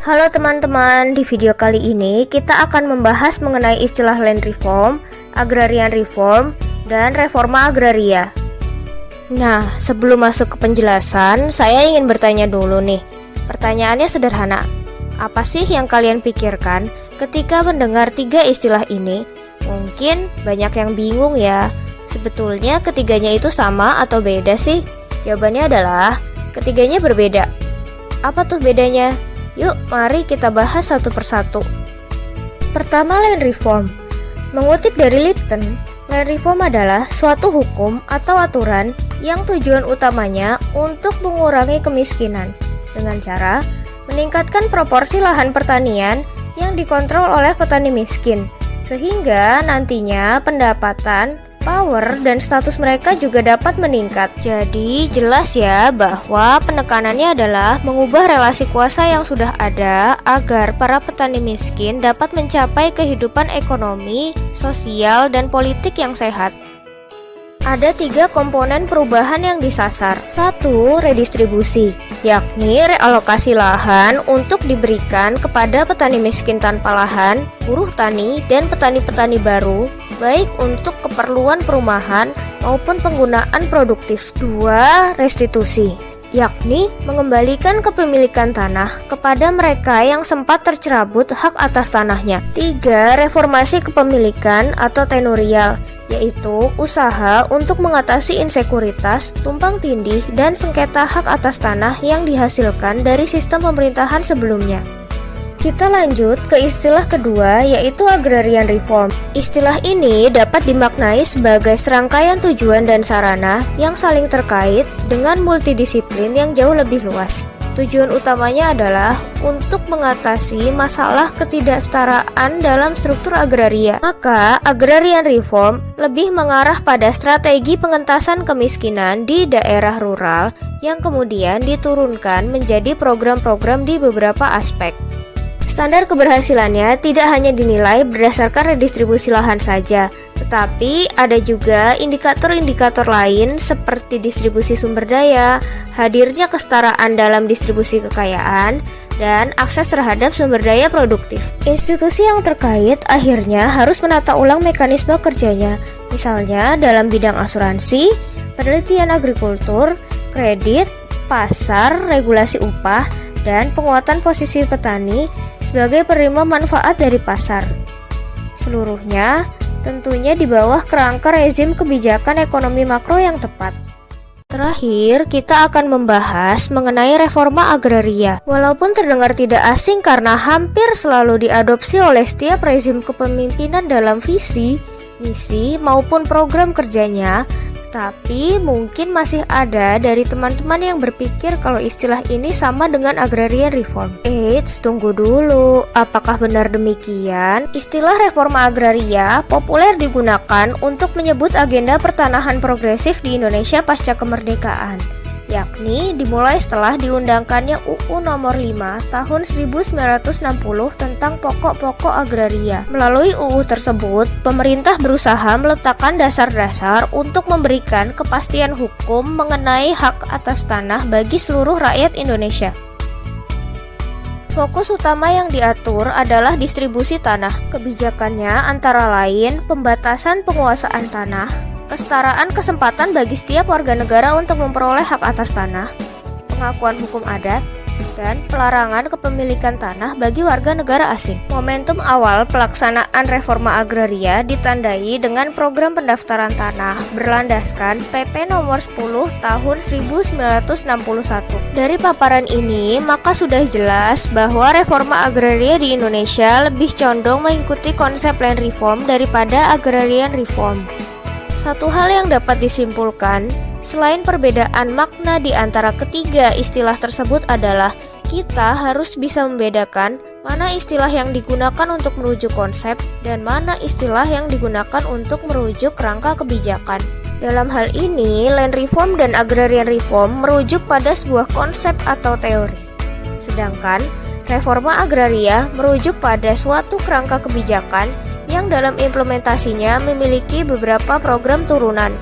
Halo teman-teman, di video kali ini kita akan membahas mengenai istilah land reform, agrarian reform, dan reforma agraria. Nah, sebelum masuk ke penjelasan, saya ingin bertanya dulu nih. Pertanyaannya sederhana. Apa sih yang kalian pikirkan ketika mendengar tiga istilah ini? Mungkin banyak yang bingung ya. Sebetulnya ketiganya itu sama atau beda sih? Jawabannya adalah ketiganya berbeda. Apa tuh bedanya? Yuk, mari kita bahas satu persatu. Pertama, land reform. Mengutip dari Lipton, land reform adalah suatu hukum atau aturan yang tujuan utamanya untuk mengurangi kemiskinan dengan cara meningkatkan proporsi lahan pertanian yang dikontrol oleh petani miskin, sehingga nantinya pendapatan, power, dan status mereka juga dapat meningkat. Jadi jelas ya bahwa penekanannya adalah mengubah relasi kuasa yang sudah ada agar para petani miskin dapat mencapai kehidupan ekonomi, sosial, dan politik yang sehat. Ada tiga komponen perubahan yang disasar. Satu, redistribusi, yakni realokasi lahan untuk diberikan kepada petani miskin tanpa lahan, buruh tani, dan petani-petani baru, baik untuk keperluan perumahan maupun penggunaan produktif. Dua, restitusi, yakni mengembalikan kepemilikan tanah kepada mereka yang sempat tercerabut hak atas tanahnya. Tiga, reformasi kepemilikan atau tenurial, yaitu usaha untuk mengatasi insekuritas, tumpang tindih, dan sengketa hak atas tanah yang dihasilkan dari sistem pemerintahan sebelumnya. Kita lanjut ke istilah kedua, yaitu agrarian reform. Istilah ini dapat dimaknai sebagai serangkaian tujuan dan sarana yang saling terkait dengan multidisiplin yang jauh lebih luas. Tujuan utamanya adalah untuk mengatasi masalah ketidaksetaraan dalam struktur agraria. Maka, agrarian reform lebih mengarah pada strategi pengentasan kemiskinan di daerah rural yang kemudian diturunkan menjadi program-program di beberapa aspek. Standar keberhasilannya tidak hanya dinilai berdasarkan redistribusi lahan saja, tetapi ada juga indikator-indikator lain seperti distribusi sumber daya, hadirnya kesetaraan dalam distribusi kekayaan, dan akses terhadap sumber daya produktif. Institusi yang terkait akhirnya harus menata ulang mekanisme kerjanya, misalnya dalam bidang asuransi, penelitian agrikultur, kredit, pasar, regulasi upah, dan penguatan posisi petani sebagai penerima manfaat dari pasar. Seluruhnya tentunya di bawah kerangka rezim kebijakan ekonomi makro yang tepat. Terakhir, kita akan membahas mengenai reforma agraria. Walaupun terdengar tidak asing karena hampir selalu diadopsi oleh setiap rezim kepemimpinan dalam visi, misi, maupun program kerjanya, tapi mungkin masih ada dari teman-teman yang berpikir kalau istilah ini sama dengan agrarian reform. Eits, tunggu dulu. Apakah benar demikian? Istilah reforma agraria populer digunakan untuk menyebut agenda pertanahan progresif di Indonesia pasca kemerdekaan, yakni dimulai setelah diundangkannya UU Nomor 5 Tahun 1960 tentang pokok-pokok agraria. Melalui UU tersebut, pemerintah berusaha meletakkan dasar-dasar untuk memberikan kepastian hukum mengenai hak atas tanah bagi seluruh rakyat Indonesia. Fokus utama yang diatur adalah distribusi tanah. Kebijakannya antara lain pembatasan penguasaan tanah, kesetaraan kesempatan bagi setiap warga negara untuk memperoleh hak atas tanah, pengakuan hukum adat, dan pelarangan kepemilikan tanah bagi warga negara asing. Momentum awal pelaksanaan reforma agraria ditandai dengan program pendaftaran tanah berlandaskan PP Nomor 10 Tahun 1961. Dari paparan ini, maka sudah jelas bahwa reforma agraria di Indonesia lebih condong mengikuti konsep land reform daripada agrarian reform. Satu hal yang dapat disimpulkan, selain perbedaan makna di antara ketiga istilah tersebut adalah kita harus bisa membedakan mana istilah yang digunakan untuk merujuk konsep dan mana istilah yang digunakan untuk merujuk rangka kebijakan. Dalam hal ini, land reform dan agrarian reform merujuk pada sebuah konsep atau teori. Sedangkan reforma agraria merujuk pada suatu kerangka kebijakan yang dalam implementasinya memiliki beberapa program turunan.